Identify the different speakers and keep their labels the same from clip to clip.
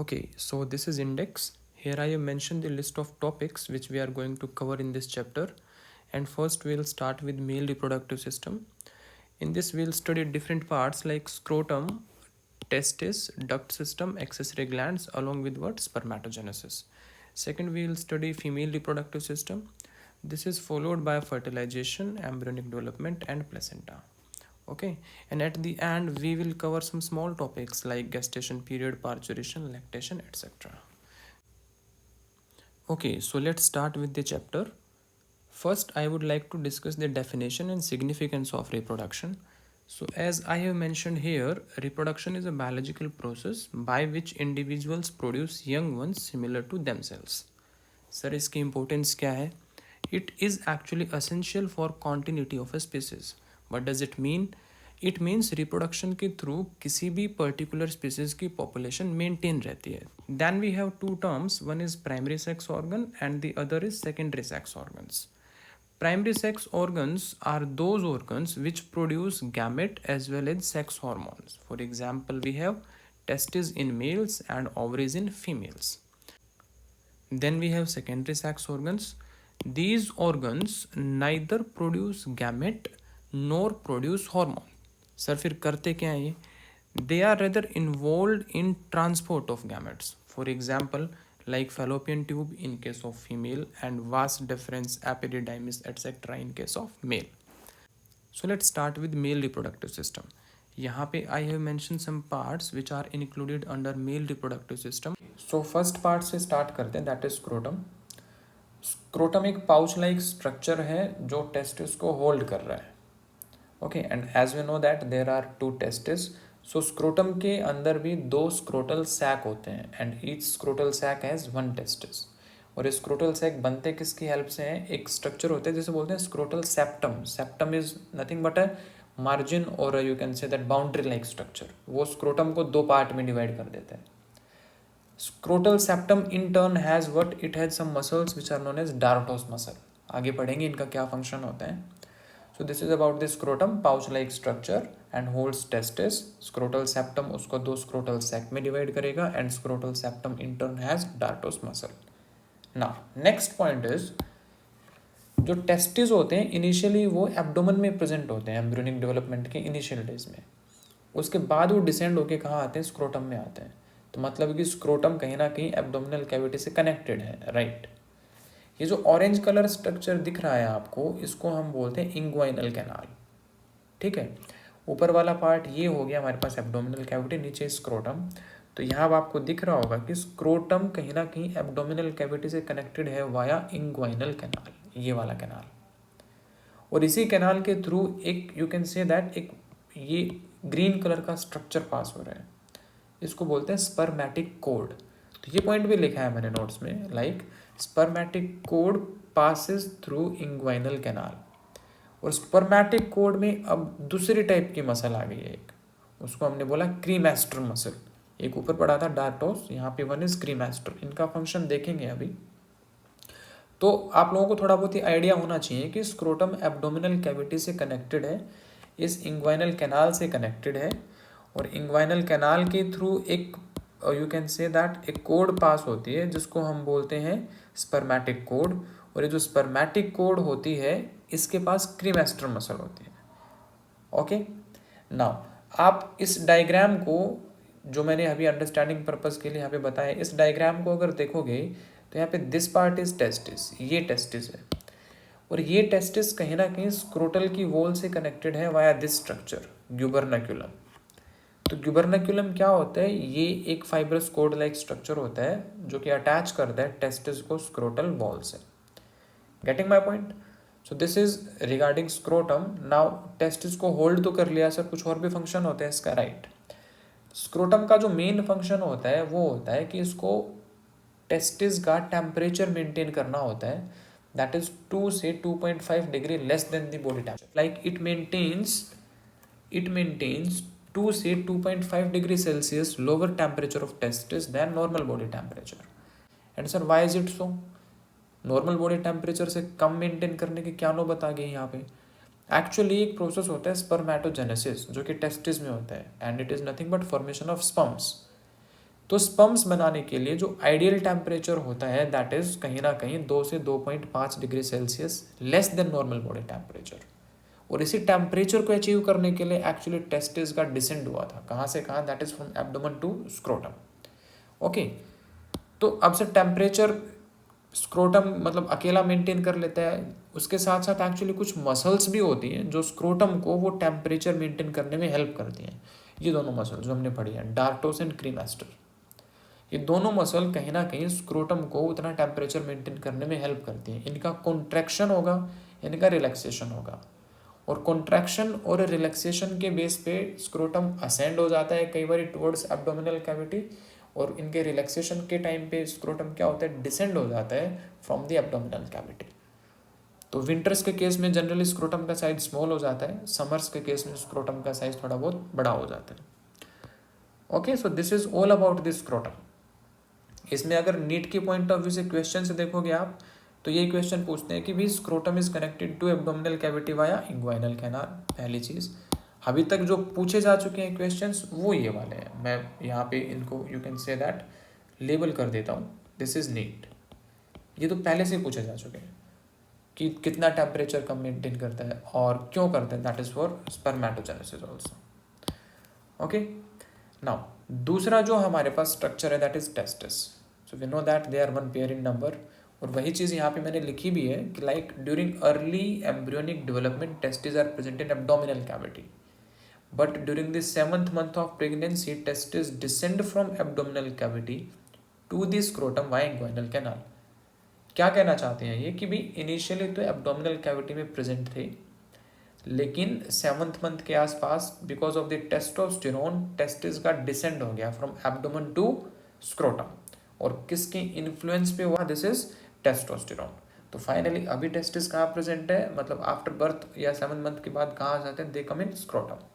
Speaker 1: Okay, so this is index. Here I have mentioned the list of topics which we are going to cover in this chapter. And first we'll start with male reproductive system. In this we'll study different parts like scrotum, testis, duct system, accessory glands along with what spermatogenesis. Second we'll study female reproductive system. This is followed by fertilization, embryonic development and placenta. Okay, and at the end we will cover some small topics like gestation period, parturition, lactation, etc. Okay, so let's start with the chapter. First, I would like to discuss the definition and significance of reproduction. So, as I have mentioned here, reproduction is a biological process by which individuals produce young ones similar to themselves. Sir, इसकी importance क्या है? It is actually essential for continuity of a species. What does it mean? It means reproduction के through किसी भी particular species की population maintain रहती है. Then we have two terms. One is primary sex organ and the other is secondary sex organs. Primary sex organs are those organs which produce gamete as well as sex hormones. For example, we have testes in males and ovaries in females. Then we have secondary sex organs. These organs neither produce gamete nor produce hormone. Sir फिर करते क्या हैं ये? They are rather involved in transport of gametes. For example, like fallopian tube in case of female and vas deferens, epididymis, etc. in case of male. So let's start with male reproductive system. यहाँ पे I have mentioned some parts which are included under male reproductive system. So first part से start करते हैं, that is scrotum. Scrotum एक pouch like structure है जो testis को hold कर रहा है. Okay, and as we know that there are two testes. So scrotum के अंदर भी दो scrotal sac होते हैं and each scrotal sac has one testis. और ये scrotal sac बनते किसकी हेल्प से हैं? एक स्ट्रक्चर होता है जिसे बोलते हैं scrotal septum. Septum is nothing but a margin or you can say that boundary like structure. वो scrotum को दो पार्ट में डिवाइड कर देते हैं. Scrotal septum in turn has what? It has some muscles which are known as Dartos muscle. आगे पढ़ेंगे इनका क्या फंक्शन होता है. So this is about the scrotum, pouch-like structure and holds testis. Scrotal septum उसको दो scrotal sac में divide करेगा and scrotal septum in turn has dartos muscle. Now next point is जो testis होते हैं initially वो abdomen में present होते हैं embryonic development के initial days में. उसके बाद वो descend होके कहाँ आते हैं? scrotum में आते हैं. तो मतलब कि scrotum कहीं ना कहीं abdominal cavity से connected है, right? ये जो ऑरेंज कलर स्ट्रक्चर दिख रहा है आपको, इसको हम बोलते हैं इंग्वाइनल कैनाल. ठीक है, ऊपर वाला पार्ट ये हो गया हमारे पास एब्डोमिनल कैविटी, नीचे स्क्रोटम. तो यहाँ अब आपको दिख रहा होगा कि स्क्रोटम कहीं ना कहीं एब्डोमिनल कैविटी से कनेक्टेड है वाया इंग्वाइनल कैनाल, ये वाला कैनाल. और इसी कैनाल के थ्रू एक यू कैन से दैट एक ये ग्रीन कलर का स्ट्रक्चर पास हो रहा है, इसको बोलते हैं स्पर्मेटिक कोड. तो ये पॉइंट भी लिखा है मैंने नोट्स में, like spermatic code passes through inguinal canal. और स्पर्मेटिक कोड में अब दूसरी टाइप की मसल आ गई है एक, उसको हमने बोला क्रीमेस्टर मसल. एक ऊपर पड़ा था डार्टोस, यहाँ पे वन इज क्रीमेस्टर. इनका फंक्शन देखेंगे अभी. तो आप लोगों को थोड़ा बहुत ही आइडिया होना चाहिए कि स्क्रोटम एब्डोमिनल कैविटी से कनेक्टेड है, इस इंग्वाइनल कैनाल से कनेक्टेड है, और इंग्वाइनल कैनाल के थ्रू एक यू कैन से दैट एक कोड पास होती है जिसको हम बोलते हैं स्पर्मेटिक कोड. और ये जो स्पर्मेटिक कोड होती है इसके पास क्रीमेस्टर मसल होती है. ओके, नाउ आप इस डायग्राम को जो मैंने अभी अंडरस्टैंडिंग पर्पस के लिए यहाँ पे बताया, इस डायग्राम को अगर देखोगे तो यहाँ पे दिस पार्ट इज टेस्टिस, ये टेस्टिस है, और ये टेस्टिस कहीं ना कहीं स्क्रोटल की वॉल से कनेक्टेड है वाया दिस स्ट्रक्चर ग्यूबरनैक्यूलम. तो ग्यूबरनैक्यूलम क्या होता है? ये एक फाइब्रस कोड लाइक स्ट्रक्चर होता है जो कि अटैच करता है टेस्टिस को स्क्रोटल वॉल से. Getting my point? So this is regarding scrotum. Now testis को होल्ड तो कर लिया सर, कुछ और भी फंक्शन होता है इसका, राइट? स्क्रोटम का जो मेन फंक्शन होता है वो होता है कि इसको टेस्टिस का टेम्परेचर मेंटेन करना होता है, दैट इज 2 से 2.5 degree less than the body temperature. Like it maintains 2 से 2.5 degree Celsius lower temperature of testis than normal body temperature. And sir why is it so? Normal body temperature से कम maintain करने की क्या नौबत आ गई यहाँ पे? एक्चुअली एक प्रोसेस होता है स्पर्मेटोजेनेसिस जो कि टेस्टिस में होता है, and it is nothing but formation of sperms.
Speaker 2: तो स्पर्म्स बनाने के लिए जो आइडियल टेम्परेचर होता है दैट इज कहीं ना कहीं 2 से 2.5 degree Celsius less than normal body temperature. और इसी टेम्परेचर को अचीव करने के लिए एक्चुअली टेस्टिस का डिसेंड हुआ था, कहाँ से कहाँ, that is from abdomen to scrotum. Okay, तो अब से टेम्परेचर स्क्रोटम मतलब अकेला मेंटेन कर लेता है, उसके साथ साथ एक्चुअली कुछ मसल्स भी होती हैं जो स्क्रोटम को वो टेम्परेचर मेंटेन करने में हेल्प करती हैं। ये दोनों मसल जो हमने पढ़ी हैं, डार्टोस एंड क्रीमास्टर, ये दोनों मसल कहीं ना कहीं स्क्रोटम को उतना टेम्परेचर मेंटेन करने में हेल्प करती हैं। इनका कॉन्ट्रैक्शन होगा, इनका रिलैक्सेशन होगा, और कॉन्ट्रैक्शन और रिलैक्सेशन के बेस पे स्क्रोटम असेंड हो जाता है कई बार टुवर्ड्स एब्डोमिनल कैविटी, और इनके रिलैक्सेशन के टाइम पे स्क्रोटम क्या होता है, डिसेंड हो जाता है फ्रॉम द एब्डोमिनल कैविटी। तो विंटर्स के केस में जनरली स्क्रोटम का साइज स्मॉल हो जाता है, समर्स के केस में स्क्रोटम का साइज थोड़ा बहुत बड़ा हो जाता है। Okay, so this is all about this scrotum. इसमें अगर नीट के पॉइंट ऑफ व्यू से क्वेश्चन से देखोगे आप, तो ये क्वेश्चन पूछते हैं कि भी scrotum is connected to abdominal cavity via inguinal canal. पहली चीज़, अभी तक जो पूछे जा चुके हैं क्वेश्चंस वो ये वाले हैं। मैं यहाँ पे इनको you can say that label कर देता हूँ, दिस इज नीट। ये तो पहले से पूछे जा चुके हैं कि कितना टेम्परेचर कम मेंटेन करता है और क्यों करता है, that is for spermatogenesis also. Okay, now दूसरा जो हमारे पास स्ट्रक्चर है that is testis. So we know that they are one pair in number, और वही चीज़ यहाँ पे मैंने लिखी भी है कि like during early embryonic development testis are present in abdominal cavity, but during the 7th month of pregnancy testes descend from abdominal cavity to the scrotum via inguinal canal। क्या कहना चाहते हैं ये कि भी इनिशियली तो एब्डोमिनल कैविटी में present थे, लेकिन 7th मंथ के आसपास because of the testosterone testis का डिसेंड हो गया फ्रॉम एब्डोमेन टू स्क्रोटम, और किसके इन्फ्लुएंस पे हुआ, दिस इज टेस्टोस्टेरोन। तो फाइनली अभी टेस्टिस कहाँ प्रेजेंट है, मतलब आफ्टर बर्थ या 7th मंथ के बाद कहाँ आ जाते हैं, दे कम इन स्क्रोटम।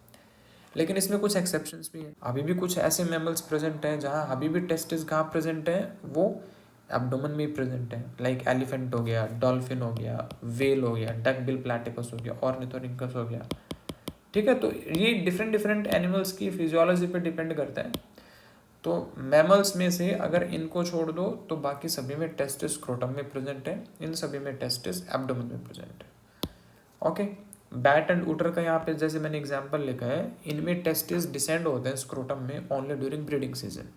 Speaker 2: लेकिन इसमें कुछ एक्सेप्शंस भी हैं, अभी भी कुछ ऐसे मैमल्स प्रेजेंट हैं जहाँ अभी भी टेस्टिस कहाँ प्रेजेंट है, वो एब्डोमेन में प्रेजेंट है, लाइक एलिफेंट हो गया, डॉल्फिन हो गया, वेल हो गया, डक बिल प्लैटिपस हो गया, ऑर्निथोरिंकस हो गया। ठीक है, तो ये डिफरेंट डिफरेंट एनिमल्स की फिजियोलॉजी पे डिपेंड करता है। तो मैमल्स में से अगर इनको छोड़ दो तो बाकी सभी में टेस्टिस स्क्रोटम में प्रेजेंट है, इन सभी में टेस्टिस एब्डोमेन में प्रेजेंट है। ओके, बैट एंड ऊटर का यहाँ पे जैसे मैंने एग्जांपल लिखा है, इनमें टेस्टिस डिसेंड होते हैं स्क्रोटम में only during breeding season,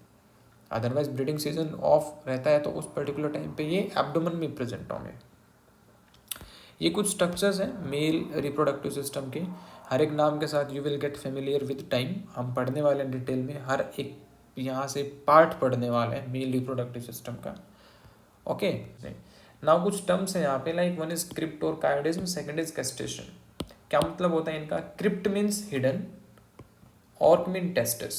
Speaker 2: otherwise breeding season of रहता है तो उस पर्टिकुलर टाइम पे ये एब्डोमेन में प्रेजेंट होंगे। ये कुछ स्ट्रक्चर्स हैं मेल रिप्रोडक्टिव सिस्टम के, हर एक नाम के साथ you will get familiar with time, हम पढ़ने वाले हैं डिटेल में, हर एक यहाँ से पार्ट पढ़ने वाले हैं मेल रिप्रोडक्टिव सिस्टम का। ओके, नाउ कुछ टर्म्स हैं यहाँ पे, लाइक वन इज क्रिप्ट और कायोडिज्म, सेकंड इज कैस्ट्रेशन। क्या मतलब होता है इनका, crypt means hidden, orch mean testis.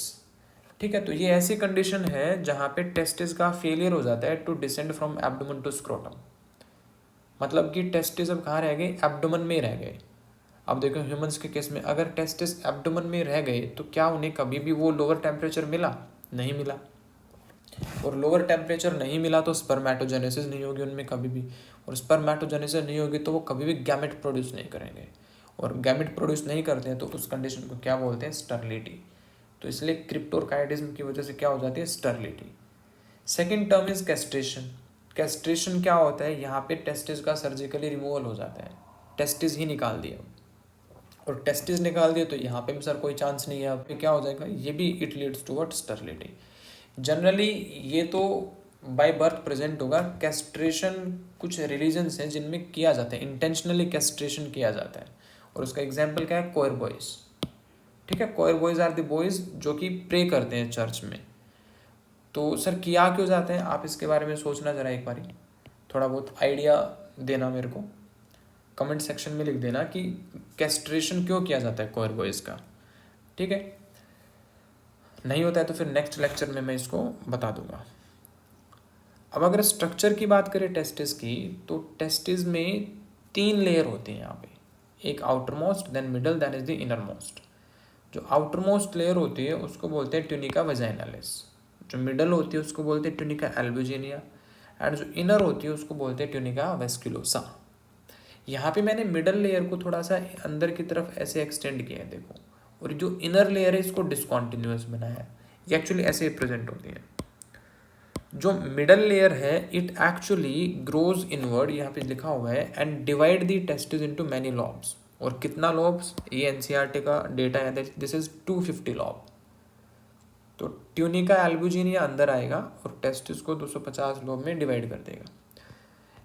Speaker 2: ठीक है, तो ये ऐसी कंडीशन है जहाँ पे टेस्टिस का फेलियर हो जाता है to descend from abdomen to scrotum, मतलब कि टेस्टिस अब कहाँ रह गए, एब्डोमेन में रह गए। अब देखो ह्यूमंस के केस में अगर टेस्टिस एब्डोमेन में रह गए तो क्या उन्हें कभी भी वो लोअर टेम्परेचर मिला, नहीं मिला, और लोअर टेम्परेचर नहीं मिला तो स्पर्मेटोजेनेसिस नहीं होगी उनमें कभी भी, और स्पर्मेटोजेनेसिस नहीं होगी तो वो कभी भी गैमेट प्रोड्यूस नहीं करेंगे, और गैमेट प्रोड्यूस नहीं करते हैं तो उस कंडीशन को क्या बोलते हैं, स्टरलिटी। तो इसलिए क्रिप्टोकाइडिज्म की वजह से क्या हो जाती है, sterility. Second term is castration. Castration क्या होता है, यहाँ पे टेस्टिस का सर्जिकली रिमूवल हो जाता है, टेस्टिस ही निकाल दिया, और टेस्टिस निकाल दिया तो यहाँ पे भी सर कोई चांस नहीं है, अब क्या हो जाएगा, ये भी इट लीड्स टूवर्ड स्टरलिटी। जनरली ये तो बाय बर्थ प्रेजेंट होगा। कैस्ट्रेशन कुछ रिलीजन्स हैं जिनमें किया जाता है, इंटेंशनली कैस्ट्रेशन किया जाता है, और उसका एग्जाम्पल क्या है, कोयर बॉयज़। ठीक है, कोयर बॉयज़ आर द बॉयज़ जो कि प्रे करते हैं चर्च में। तो सर किया क्यों जाते हैं, आप इसके बारे में सोचना ज़रा एक बारी, थोड़ा बहुत आइडिया देना मेरे को, कमेंट सेक्शन में लिख देना कि कैस्ट्रेशन क्यों किया जाता है कोयर बॉयज़ का। ठीक है, नहीं होता है तो फिर नेक्स्ट लेक्चर में मैं इसको बता दूंगा। अब अगर स्ट्रक्चर की बात करें टेस्टिस की, तो टेस्टिस में 3 लेयर होती हैं यहाँ पे, एक outermost, then middle, then is the innermost. जो आउटर मोस्ट लेयर होती है उसको बोलते हैं ट्यूनिका वजाइनालिस, जो मिडल होती है उसको बोलते हैं ट्यूनिका एल्ब्यूजिनिया, एंड जो इनर होती है उसको बोलते हैं ट्यूनिका वेस्क्यूलोसा। यहाँ पे मैंने मिडल लेयर को थोड़ा सा अंदर की तरफ ऐसे एक्सटेंड किया है देखो, और जो इनर लेयर है इसको डिसकॉन्टिन्यूस बनाया है, ये एक्चुअली ऐसे प्रेजेंट होती है। जो मिडल लेयर है इट एक्चुअली ग्रोज इनवर्ड, यहाँ पे लिखा हुआ है, and divide the testis into many lobes. और कितना लॉब्स, ये एनसीईआरटी का डेटा है, दिस इज 250 लॉब। तो ट्यूनिका एल्बुजिनिया अंदर आएगा और टेस्टिस को 250 लोब में डिवाइड कर देगा।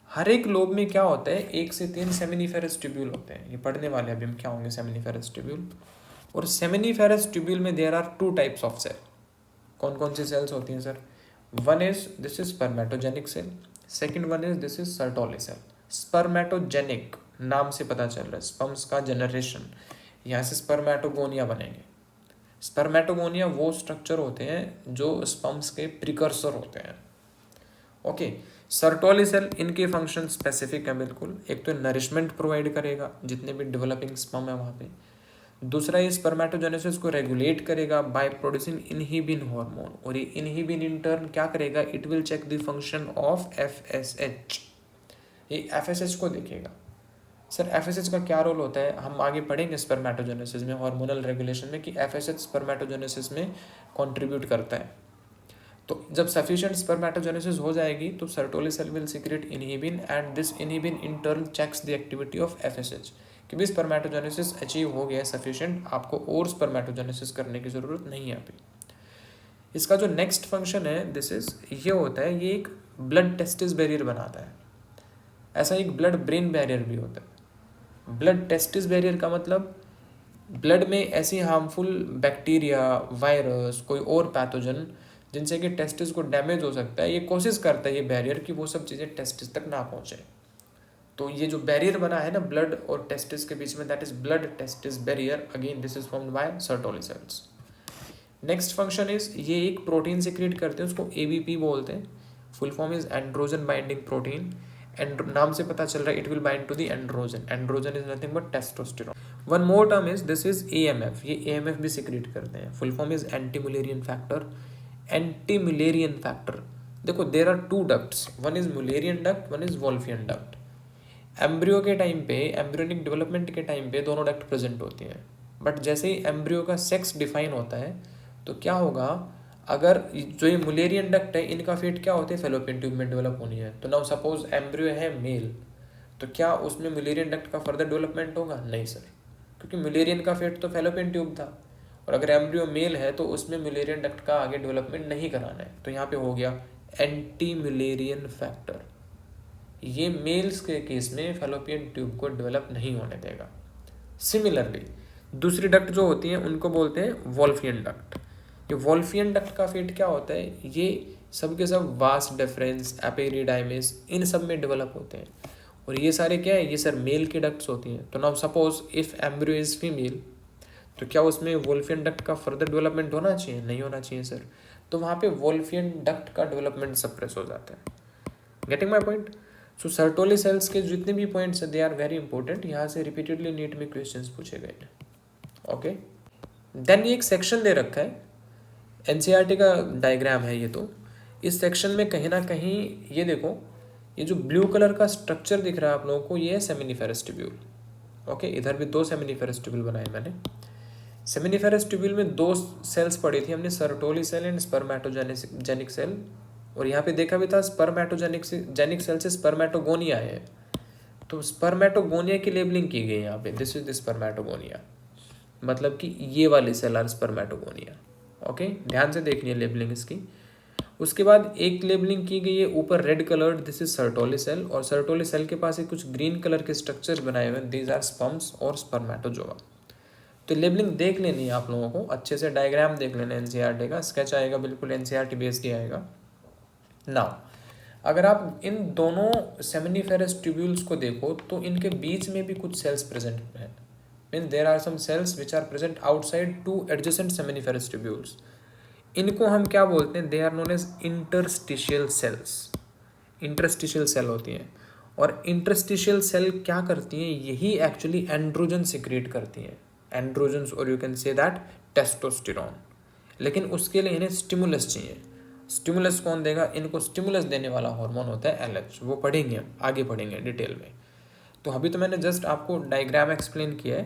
Speaker 2: हर एक लोब में क्या होता है, 1 से 3 सेमिनिफेरस ट्यूब्यूल होते हैं। ये पढ़ने वाले अभी हम क्या होंगे सेमिनिफेरस ट्यूब्यूल। और सेमिनिफेरस ट्यूब्यूल में there are 2 types of cell. कौन कौन सी सेल्स होती हैं sir? One is this is spermatogenic cell, second one is this is Sertoli cell. Spermatogenic नाम से पता चल रहा है, स्पर्म्स का जनरेशन, यहाँ से स्पर्मेटोगोनिया बनेंगे। स्पर्मेटोगोनिया वो स्ट्रक्चर होते हैं जो स्पर्म्स के प्रिकर्सर होते हैं। ओके, सर्टोली सेल इनके फंक्शन स्पेसिफिक है बिल्कुल। एक तो नरिशमेंट प्रोवाइड करेगा जितने भी डेवलपिंग स्पर्म है वहाँ पे, दूसरा ये स्पर्मेटोजेनेसिस को रेगुलेट करेगा बाय प्रोड्यूसिंग इनहिबिन हार्मोन, और ये इनहिबिन इन टर्न क्या करेगा, it will check the function of FSH. ये एफएसएच को देखेगा। सर एफएसएच का क्या रोल होता है, हम आगे पढ़ेंगे स्पर्मेटोजेनेसिस में, हार्मोनल रेगुलेशन में, कि एफएसएच स्पर्मेटोजेनेसिस में कंट्रीब्यूट करता है। तो जब सफिशिएंट स्पर्मेटोजेनेसिस हो जाएगी तो Sertoli cell will secrete inhibin and this inhibin in turn checks the activity of FSH कि भी स्पर्मेटोजेनेसिस अचीव हो गया है सफिशिएंट, आपको और स्पर्मेटोजेनेसिस करने की ज़रूरत नहीं है अभी। इसका जो नेक्स्ट फंक्शन है दिस इज ये होता है, ये एक ब्लड टेस्टिस बैरियर बनाता है। ऐसा एक ब्लड ब्रेन बैरियर भी होता है। ब्लड टेस्टिस बैरियर का मतलब ब्लड में ऐसी हार्मफुल बैक्टीरिया, वायरस, कोई और पैथोजन जिनसे कि टेस्टिस को डैमेज हो सकता है, ये कोशिश करता है ये बैरियर कि वो सब चीज़ें टेस्टिस तक ना पहुँचे। तो ये जो बैरियर बना है ना ब्लड और टेस्टिस के बीच में, that is blood testis barrier. Again this is formed by Sertoli cells. Next function is ये एक प्रोटीन सिक्रेट करते हैं, उसको एबीपी बोलते हैं। Full form is androgen binding protein. And नाम से पता चल रहा है it will bind to the androgen. Androgen is nothing but testosterone. One more term is this is AMF. ये एएमएफ भी सिक्रेट करते हैं। Full form is anti Mullerian factor. Anti Mullerian factor, देखो there are 2 ducts, one is Mullerian duct, one is Wolffian duct. Embryo के time पे, embryonic development के time पे दोनों डक्ट प्रेजेंट होती हैं। बट जैसे ही एम्ब्रियो का सेक्स डिफाइन होता है तो क्या होगा, अगर जो ये मुलेरियन डक्ट है इनका फेट क्या होते हैं, फेलोपियन ट्यूब में डेवलप होनी है। तो नाउ सपोज एम्ब्रियो है मेल, तो क्या उसमें मुलेरियन डक्ट का फर्दर डेवलपमेंट होगा? नहीं सर, क्योंकि मुलेरियन का फेट तो फेलोपियन ट्यूब था। और अगर एम्ब्रियो मेल है तो उसमें मुलेरियन डक्ट का आगे डेवलपमेंट नहीं कराना है। तो यहाँ पे हो गया एंटी मुलेरियन फैक्टर। ये मेल्स के केस में फेलोपियन ट्यूब को डेवलप नहीं होने देगा। सिमिलरली दूसरी डक्ट जो होती हैं उनको बोलते हैं वोल्फियन डक्ट। ये वोल्फियन डक्ट का फेट क्या होता है, ये सब के सब वास डिफरेंस, एपेरिडाइमिस, इन सब में डेवलप होते हैं। और ये सारे क्या है, ये सर मेल के डक्ट्स होती हैं। तो now suppose if embryo is female, तो क्या उसमें वोल्फियन डक्ट का फर्दर डेवलपमेंट होना चाहिए? नहीं होना चाहिए सर। तो वहाँ पे वोल्फियन डक्ट का डेवलपमेंट सप्रेस हो जाता है। Getting my point? So Sertoli cells के जितने भी पॉइंट्स है दे आर वेरी इंपॉर्टेंट। यहाँ से रिपीटेडली नीट में क्वेश्चंस पूछे गए हैं। ओके, देन ये एक सेक्शन दे रखा है, एनसीईआरटी का डायग्राम है ये। तो इस सेक्शन में कहीं ना कहीं ये देखो, ये जो ब्लू कलर का स्ट्रक्चर दिख रहा है आप लोगों को, ये है सेमिनिफेरस ट्यूब्यूल। ओके, इधर भी 2 सेमिनिफेरस ट्यूब्यूल बनाए मैंने। सेमिनिफेरस ट्यूब्यूल में 2 सेल्स पढ़ी थी हमने, सर्टोली सेल एंड स्पर्मेटोजेनिक सेल। और यहाँ पे देखा भी था स्पर्मेटोजेनिक सेल से स्पर्मेटोगोनिया है। तो स्पर्मेटोगोनिया की लेबलिंग की गई यहाँ पे, दिस इज द स्पर्मेटोगोनिया, मतलब कि ये वाली सेल आर स्पर्मेटोगोनिया। ओके, ध्यान से देखनी है लेबलिंग इसकी। उसके बाद एक लेबलिंग की गई है ऊपर red coloured, this is Sertoli cell. और सर्टोली सेल के पास कुछ ग्रीन कलर के स्ट्रक्चर्स बनाए हुए हैं, दीज आर स्पर्म्स और स्पर्मेटोजोआ। तो लेबलिंग देख लेनी है आप लोगों को अच्छे से, डायग्राम देख लेना एनसीईआरटी का, स्केच आएगा बिल्कुल एनसीईआरटी बेस्ड ही आएगा। नाउ अगर आप इन दोनों सेमिनिफेरस ट्यूब्यूल्स को देखो तो इनके बीच में भी कुछ सेल्स प्रेजेंट हैं। Mean there are some cells which are present outside 2 adjacent seminiferous tubules. इनको हम क्या बोलते हैं, they are known as interstitial cells. Interstitial cell होती हैं। और इंटरस्टिशियल सेल क्या करती हैं, यही एक्चुअली एंड्रोजन सिक्रिएट करती हैं, एंड्रोजन्स, और you can say that testosterone. लेकिन उसके लिए इन्हें स्टिमुलस चाहिए। स्टिमुलस कौन देगा, इनको स्टिमुलस देने वाला हार्मोन होता है एलएच। वो पढ़ेंगे, आगे पढ़ेंगे डिटेल में। तो अभी तो मैंने जस्ट आपको डायग्राम एक्सप्लेन किया है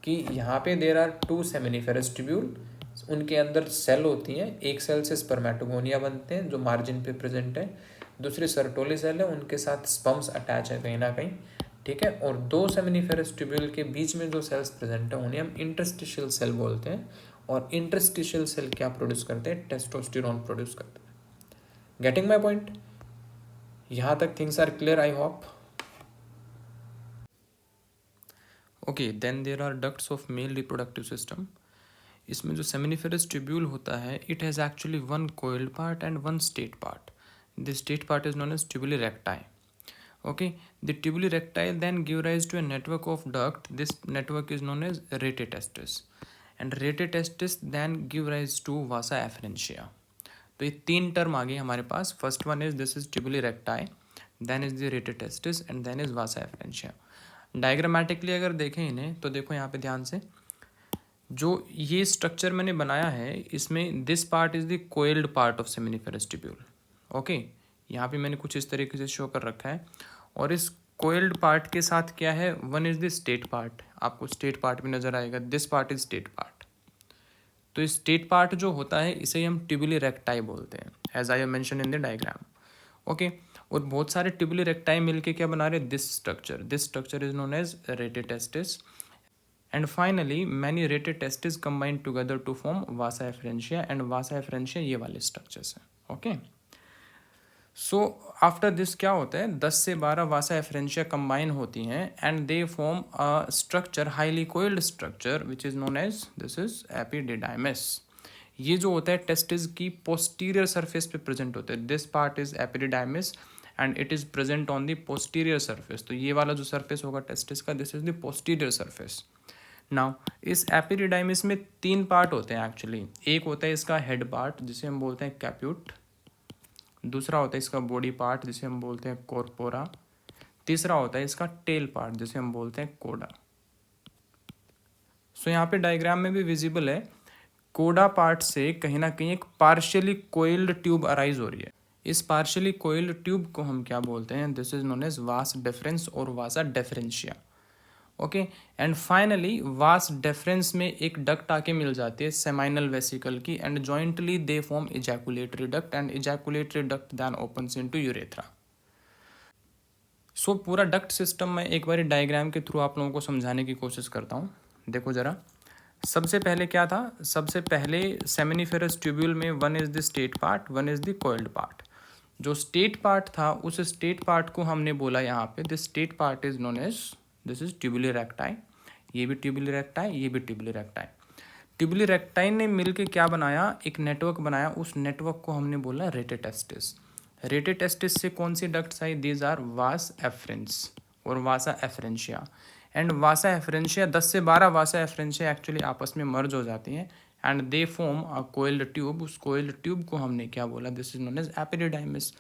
Speaker 2: कि यहाँ पे देर आर 2 सेमिनिफेरस ट्यूब्यूल उनके अंदर सेल होती हैं, एक सेल से स्पर्मेटोगोनिया बनते हैं जो मार्जिन पे प्रेजेंट है, दूसरी सर्टोली सेल है, उनके साथ स्पर्म्स अटैच है कहीं ना कहीं, ठीक है। और दो सेमिनिफेरस ट्यूब्यूल के बीच में जो सेल्स प्रेजेंट है उन्हें हम इंटरस्टिशियल सेल बोलते हैं। और इंटरस्टिशियल सेल क्या प्रोड्यूस करते हैं? टेस्टोस्टेरोन प्रोड्यूस करते हैं। Getting my point? यहाँ तक things are clear, I hope.
Speaker 1: Okay, then there are ducts of male reproductive system. इसमें जो सेमिनिफेरस ट्यूब्यूल होता है, it has actually one coiled part and one straight part. The straight part is known as tubuli recti. Okay, the tubuli recti then give rise to a network of duct. This network is known as rete testis, and rete testis then give rise to vasa afferentia. तो ये तीन term आ गई हमारे पास. First one is this is tubuli recti, then is the rete testis and then is vasa efferentia. Diagrammatically अगर देखें इन्हें तो देखो यहाँ पे ध्यान से, जो ये स्ट्रक्चर मैंने बनाया है इसमें this part is the coiled part of seminiferous tubule. Okay, यहाँ पे मैंने कुछ इस तरीके से शो कर रखा है. और इस कोइल्ड पार्ट के साथ क्या है, one is the straight part. आपको स्टेट पार्ट भी नजर आएगा, this part is state part. तो इस स्टेट पार्ट जो होता है इसे ही हम ट्यूबुली रेक्टाई बोलते हैं, as I have mention in the diagram. Okay, और बहुत सारे ट्यूबुली रेक्टाई मिलके क्या बना रहे, this structure is known as rete testis. And finally many rete testis combined together to form vasa efferentia, and vasa efferentia ये वाले structures हैं. ओके, सो आफ्टर दिस क्या होता है, 10 से 12 वासा एफरेंशिया कंबाइन होती हैं and they form a structure, highly coiled structure which is known as this is epididymis. ये जो होता है टेस्टिस की पोस्टीरियर सरफेस पे प्रेजेंट होता है. This part is epididymis and it is present on the posterior surface. तो ये वाला जो सरफेस होगा टेस्टिस का, this is the posterior surface. Now इस एपिडिडाइमिस में 3 पार्ट होते हैं एक्चुअली. एक होता है इसका हेड पार्ट जिसे हम बोलते हैं कैप्यूट, दूसरा होता है इसका बॉडी पार्ट जिसे हम बोलते हैं कॉर्पोरा, तीसरा होता है इसका टेल पार्ट जिसे हम बोलते हैं कोडा. सो यहाँ पे डायग्राम में भी विजिबल है, कोडा पार्ट से कहीं ना कहीं एक पार्शियली कोइल्ड ट्यूब अराइज हो रही है. इस पार्शियली कोइल्ड ट्यूब को हम क्या बोलते हैं, this is known as vas deferens और vasa deferentia. Okay, and finally vas deferens में एक डक्ट आके मिल जाती है सेमाइनल वेसिकल की, and jointly they form ejaculatory duct, and ejaculatory duct then opens into urethra. So पूरा डक्ट सिस्टम मैं एक बार डायग्राम के थ्रू आप लोगों को समझाने की कोशिश करता हूँ. देखो जरा, सबसे पहले क्या था, सबसे पहले सेमिनिफेरस ट्यूब्यूल में one is the straight part, one is the coiled part. जो स्टेट पार्ट था उस स्टेट पार्ट को हमने बोला यहाँ पे, the straight part is known as this is tubuli recti. ये भी ट्यूबुली रेक्टाई, ये भी ट्यूबुली रेक्टाई. ट्यूबुली रेक्टाई ने मिलके क्या बनाया, एक नेटवर्क बनाया. उस नेटवर्क को हमने बोला रेटे टेस्टिस. रेटे टेस्टिस से कौन सी डक्ट्स आई, दीज आर वास एफरेंस और वासा एफरेंशिया. एंड वासा एफरेंशिया 10 से 12 वासा एफरेंशिया एक्चुअली आपस में मर्ज हो जाती हैं and they form a coiled tube. उस कोइल्ड ट्यूब को हमने क्या बोला, this is known as epididymis.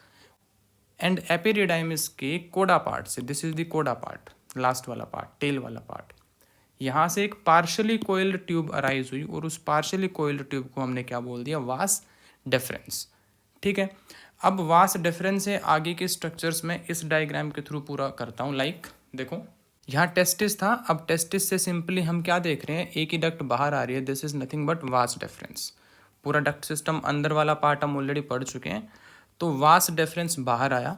Speaker 1: And epididymis के कोडा पार्ट से, this is the cauda part, last वाला पार्ट, टेल वाला पार्ट, यहाँ से एक पार्शियली कोइल्ड ट्यूब अराइज हुई और उस पार्शियली कोइल्ड ट्यूब को हमने क्या बोल दिया, वास डेफरेंस. ठीक है, अब वास डेफरेंस से आगे के स्ट्रक्चर्स में इस डायग्राम के थ्रू पूरा करता हूँ. लाइक देखो, यहाँ टेस्टिस था, अब टेस्टिस से सिंपली हम क्या देख रहे हैं, एक ही डक्ट बाहर आ रही है, this is nothing but vas deferens. पूरा डक्ट सिस्टम अंदर वाला पार्ट हम ऑलरेडी पढ़ चुके हैं. तो वास डेफरेंस बाहर आया.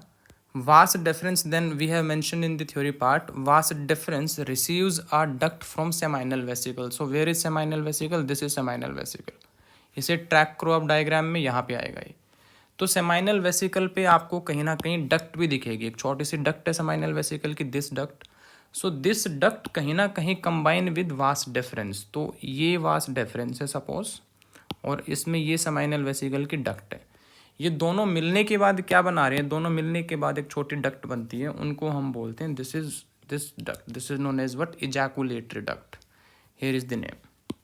Speaker 1: Vas deferens, then we have mentioned in the theory part, vas deferens receives a duct from seminal vesicle. So where is seminal vesicle? This is seminal vesicle. इसे track करो अब diagram में, यहाँ पे आएगा ये. तो सेमाइनल वेसिकल पे आपको कहीं ना कहीं डक्ट भी दिखेगी, एक छोटी सी डक्ट है सेमाइनल वेसिकल की, this duct. So this duct कहीं ना कहीं कंबाइन विद वास डेफरेंस. तो ये वास डेफरेंस है सपोज, और इसमें ये सेमाइनल वेसिकल की डक्ट है. ये दोनों मिलने के बाद क्या बना रहे हैं, दोनों मिलने के बाद एक छोटी डक्ट बनती है, उनको हम बोलते हैं this duct, this is known as what, ejaculatory duct. Here is the name,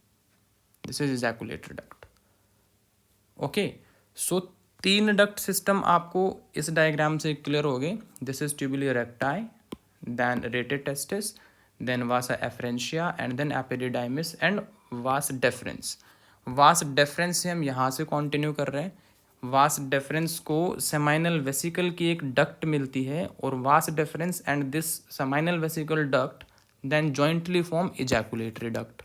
Speaker 1: this is ejaculatory duct. Okay, so 3 duct system आपको इस डायग्राम से क्लियर हो गए. This is tubuli recti, then rete testis, then vasa efferentia, and then epididymis and vas deferens. Vas deferens से हम यहाँ से continue कर रहे हैं. वास डेफरेंस को सेमाइनल वेसिकल की एक डक्ट मिलती है, और vas deferens and this seminal vesicle duct then jointly form ejaculatory duct.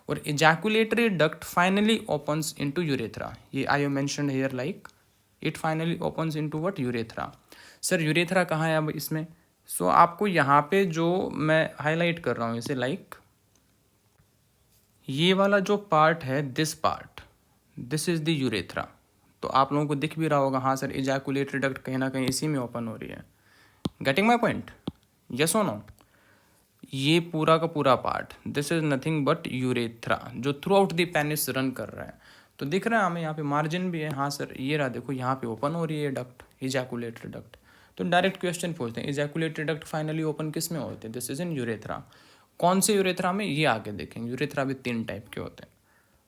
Speaker 1: और ejaculatory duct finally opens into urethra. ये I have mentioned here like it finally opens into what? urethra. Sir urethra कहाँ है अब इसमें? सो आपको यहाँ पे जो मैं हाईलाइट कर रहा हूँ इसे लाइक ये वाला जो पार्ट है, this part, this is the urethra. तो आप लोगों को दिख भी रहा होगा, हाँ सर इजैकुलेटरी डक्ट कहीं ना कहीं इसी में ओपन हो रही है. Getting my point? यस और नो? ये पूरा का पूरा part, this is nothing but urethra जो throughout the penis run कर रहा है. तो दिख रहा है हमें यहाँ पे मार्जिन भी है. हाँ सर ये रहा, देखो यहाँ पे ओपन हो रही है डक्ट, इजैकुलेटरी डक्ट. तो डायरेक्ट क्वेश्चन पूछते हैं, इजैकुलेटरी डक्ट फाइनली ओपन किस में होते हैं? This is in urethra. कौन से यूरेथ्रा में? ये आगे देखेंगे. यूरेथ्रा भी 3 टाइप के होते हैं.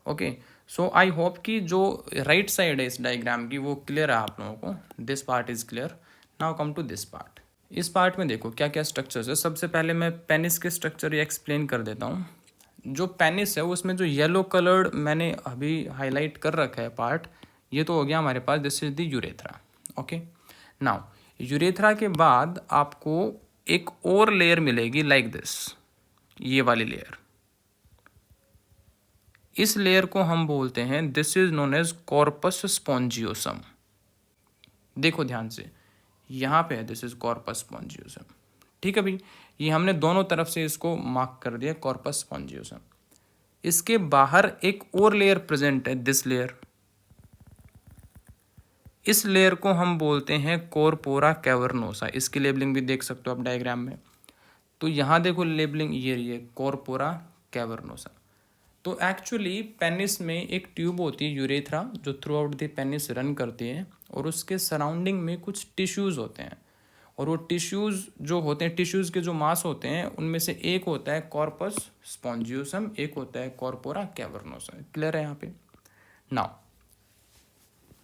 Speaker 1: ओके, सो आई होप कि जो राइट साइड है इस डायग्राम की वो क्लियर है आप लोगों को. This part is clear. Now come to this part. इस पार्ट में देखो क्या क्या स्ट्रक्चर्स है. सबसे पहले मैं पेनिस के स्ट्रक्चर एक्सप्लेन कर देता हूँ. जो पेनिस है उसमें जो येलो कलर्ड मैंने अभी हाईलाइट कर रखा है पार्ट, ये तो हो गया हमारे पास, this is the urethra. Okay, now urethra के बाद आपको एक और लेयर मिलेगी लाइक दिस, ये वाली लेयर. इस लेयर को हम बोलते हैं, this is known as corpus spongiosum. देखो ध्यान से, यहाँ पे है दिस इज कॉर्पस स्पॉन्जियोसम. ठीक है भाई, ये हमने दोनों तरफ से इसको मार्क कर दिया कॉर्पस स्पॉन्जियोसम. इसके बाहर एक और लेयर प्रेजेंट है, दिस लेयर. इस लेयर को हम बोलते हैं कॉर्पोरा कैवर्नोसा. इसकी लेबलिंग भी देख सकते हो आप डायग्राम में. तो यहाँ देखो लेबलिंग ये कॉर्पोरा कैवर्नोसा. तो एक्चुअली पेनिस में एक ट्यूब होती है यूरेथ्रा जो throughout the penis run करती है, और उसके सराउंडिंग में कुछ टिश्यूज़ होते हैं. और वो टिश्यूज़ जो होते हैं, टिश्यूज़ के जो मास होते हैं उनमें से एक होता है कॉर्पस स्पॉन्जियोसम, एक होता है कॉर्पोरा कैवर्नोसा. क्लियर है यहाँ पे? नाउ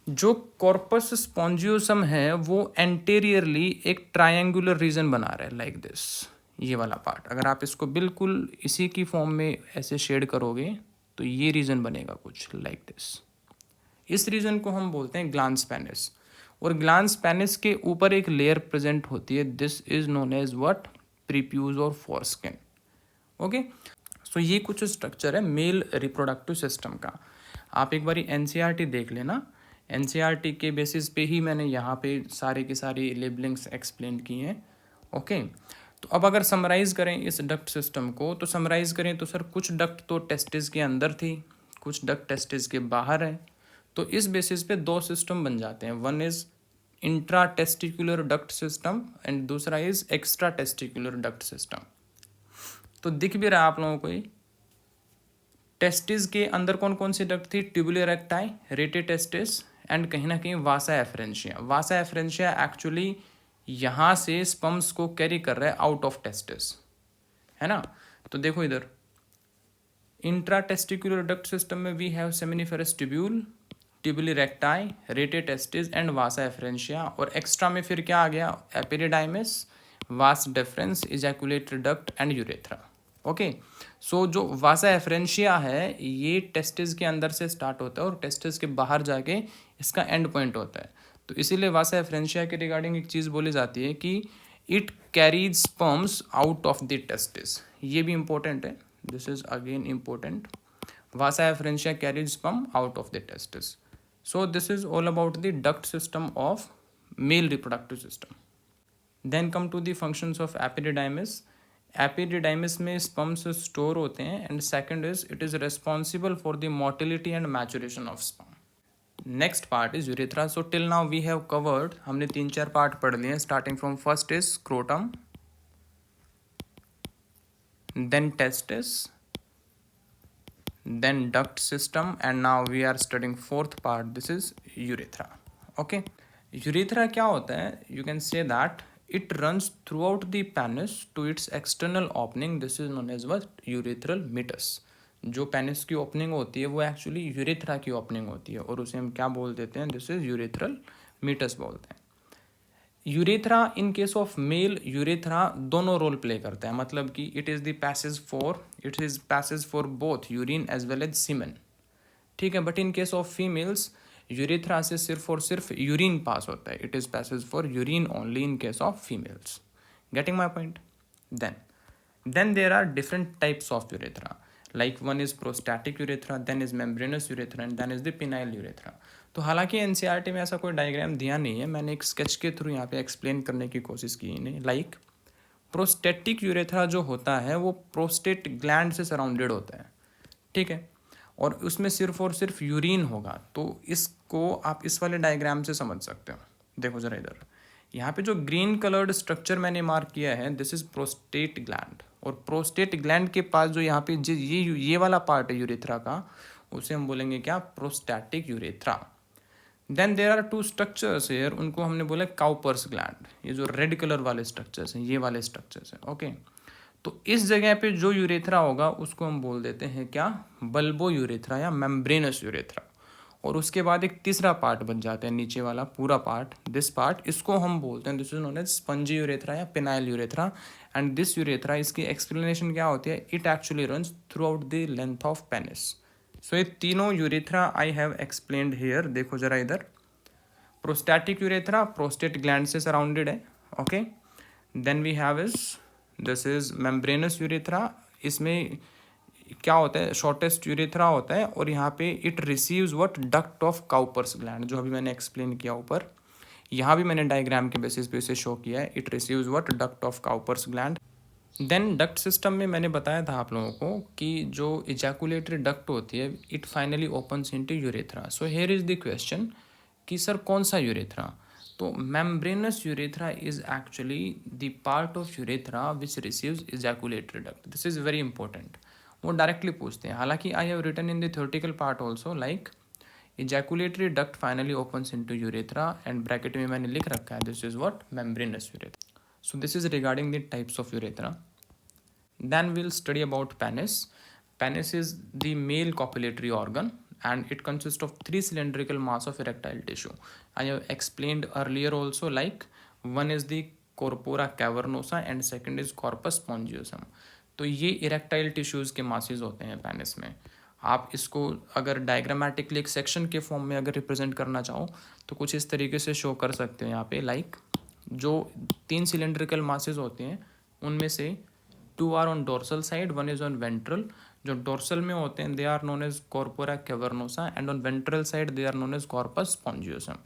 Speaker 1: जो कॉर्पस स्पॉन्जियोसम है वो एंटेरियरली एक ट्रायंगुलर रीजन बना रहा है लाइक दिस, ये वाला पार्ट. अगर आप इसको बिल्कुल इसी की फॉर्म में ऐसे शेड करोगे तो ये रीजन बनेगा कुछ लाइक दिस. इस रीजन को हम बोलते हैं ग्लांस पेनिस. और ग्लांस पेनिस के ऊपर एक लेयर प्रेजेंट होती है, this is known as what? Prepuce और फोरस्किन. ओके, सो ये कुछ स्ट्रक्चर है मेल रिप्रोडक्टिव सिस्टम का. आप एक बारी एनसीईआरटी देख लेना. एनसीईआरटी के बेसिस पे ही मैंने यहाँ पे सारे की सारी लेबलिंग्स एक्सप्लेन की हैं. ओके, तो अब अगर समराइज़ करें इस डक्ट सिस्टम को, तो समराइज़ करें तो सर कुछ डक्ट तो टेस्टिस के अंदर थी, कुछ डक्ट टेस्टिस के बाहर है. तो इस बेसिस पे 2 सिस्टम बन जाते हैं. One is intra testicular duct system and दूसरा is extra testicular duct system. तो दिख भी रहा है आप लोगों को. टेस्टिस के अंदर कौन कौन सी डक्ट थी? Tubular recti, rete testis and कहीं ना कहीं वासा एफरेंशिया. वासा एफरेंशिया एक्चुअली यहाँ से स्पम्स को कैरी कर रहा है आउट ऑफ टेस्टिस, है ना. तो देखो इधर इंट्रा टेस्टिकुलर डक्ट सिस्टम में we have seminiferous tubule, tubular recti, rete testis and vasa efferentia. और एक्स्ट्रा में फिर क्या आ गया? Epididymis, vas deferens, ejaculatory duct and urethra. Okay, so जो वासा एफरेंशिया है ये टेस्टिस के अंदर से स्टार्ट होता है और टेस्टिस के बाहर जाके इसका एंड पॉइंट होता है. तो इसीलिए वासा एफरेंशिया के रिगार्डिंग एक चीज़ बोली जाती है कि it carries sperms out of the testis. ये भी इंपॉर्टेंट है, this is again important. Vasa efferentia carries sperm out of the testis. So this is all about the duct system of male reproductive system. Then come to the functions of epididymis. Epididymis में sperms store होते हैं and second is it is responsible for the motility and maturation of sperm. Next part is urethra. So till now we have covered, हमने 3-4 part पढ़ लिए हैं. Starting from first is scrotum, then testis, then duct system and now we are studying fourth part, this is urethra. Okay, urethra क्या होता है? You can say that it runs throughout the penis to its external opening. This is known as what? Urethral meatus. जो penis की opening होती है वो actually urethra की opening होती है और उसे हम क्या बोल देते हैं? दिस इज यूरेथ्रल मीटस बोलते हैं. Urethra in case of male urethra दोनों रोल प्ले करता है, मतलब कि it is passage for both urine as well as semen. ठीक है, but in case of females urethra से सिर्फ और सिर्फ यूरिन पास होता है. It is passage for urine only in case of females. Getting my point? Then there are different types of urethra. like one is prostatic urethra, then is membranous urethra and then is the penile urethra. तो हालांकि NCERT में ऐसा कोई diagram दिया नहीं है, मैंने एक स्केच के थ्रू यहाँ पे एक्सप्लेन करने की कोशिश की इन्हें. लाइक प्रोस्टेटिक यूरेथ्रा जो होता है वो प्रोस्टेट ग्लैंड से सराउंडेड होता है, ठीक है, और उसमें सिर्फ और सिर्फ यूरिन होगा. तो इसको आप इस वाले डायग्राम से समझ सकते हो. देखो जरा इधर, यहाँ पे जो ग्रीन कलर्ड स्ट्रक्चर मैंने मार्क किया है, दिस इज प्रोस्टेट ग्लैंड. और प्रोस्टेट ग्लैंड के पास जो यहाँ पे ये वाला पार्ट है यूरेथ्रा का, उसे हम बोलेंगे क्या, prostatic urethra. Then there are two structures here, उनको हमने बोला काउपर्स ग्लैंड. ये जो रेड कलर वाले स्ट्रक्चर्स हैं, ये वाले स्ट्रक्चर्स हैं, ओके. तो इस जगह पे जो यूरेथ्रा होगा उसको हम बोल देते हैं क्या, बल्बो यूरेथ्रा या मेम्ब्रेनस यूरेथ्रा. और उसके बाद एक तीसरा पार्ट बन जाता है नीचे वाला पूरा पार्ट, दिस पार्ट, इसको हम बोलते हैं, this is known as spongy urethra या penile urethra. And this urethra, इसकी एक्सप्लेनेशन क्या होती है, it actually runs throughout the length of penis. So ये तीनों urethra I have explained here. देखो जरा इधर, प्रोस्टैटिक यूरेथ्रा प्रोस्टेट ग्लैंड से सराउंडेड है, okay. Then we have is, this is membranous urethra. इसमें क्या होता है, शॉर्टेस्ट यूरेथ्रा होता है, और यहाँ पे it receives what, duct of Cowper's gland, जो अभी मैंने एक्सप्लेन किया ऊपर. यहाँ भी मैंने डायग्राम के बेसिस पे इसे शो किया है, it receives what, duct of Cowper's gland. Then duct system में मैंने बताया था आप लोगों को कि जो इजैकुलेटरी डक्ट होती है, it finally opens into urethra. So here is the question कि सर कौन सा यूरेथ्रा. तो membranous urethra is actually the part of urethra which receives ejaculatory duct. This is very important. वो डायरेक्टली पूछते हैं. हालांकि I have written in the theoretical part also, like ejaculatory duct finally opens into urethra, and bracket में मैंने लिख रखा है, this is what, membranous urethra. So this is regarding the types of urethra. Then we'll study about penis. Penis is the male copulatory organ and it consists of 3 cylindrical mass of erectile tissue. I have explained earlier also, like one is the corpora cavernosa and second is corpus spongiosum. तो ये erectile tissues के masses होते हैं penis में. आप इसको अगर diagrammatically एक सेक्शन के फॉर्म में अगर रिप्रेजेंट करना चाहो तो कुछ इस तरीके से शो कर सकते हो यहाँ पे. लाइक जो 3 सिलेंड्रिकल मासेज होते हैं उनमें से 2 are on dorsal side, 1 is on ventral. जो डोर्सल में होते हैं they are known as corpora cavernosa and on ventral side they are known as corpus spongiosum.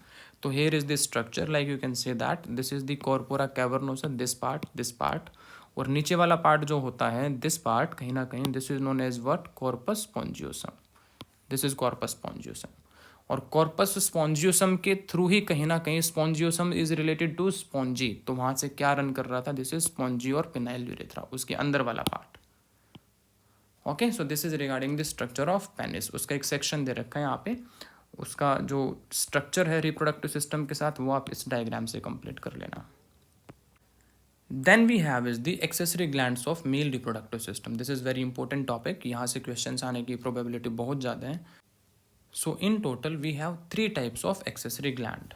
Speaker 1: तो here is the structure, like you can say that this is the corpora cavernosa, this part, और नीचे वाला part जो होता है this part, कहीं ना कहीं this is known as what, corpus spongiosum. This is corpus spongiosum. और कॉर्पस स्पॉन्जियोसम के थ्रू ही कहीं ना कहीं spongiosum is related to spongy, तो वहाँ से क्या रन कर रहा था, दिस इज स्पॉन्जी और पेनाइल यूरेथ्रा, उसके अंदर वाला part. Okay, so this is regarding the structure of penis. उसका एक सेक्शन दे रखा है यहाँ पे, उसका जो स्ट्रक्चर है रिप्रोडक्टिव सिस्टम के साथ वो आप इस डायग्राम से कंप्लीट कर लेना. Then we have is the accessory glands of male reproductive system. This is very important topic, यहाँ से क्वेश्चन आने की प्रोबेबिलिटी बहुत ज़्यादा है. So in total we have 3 types of accessory gland.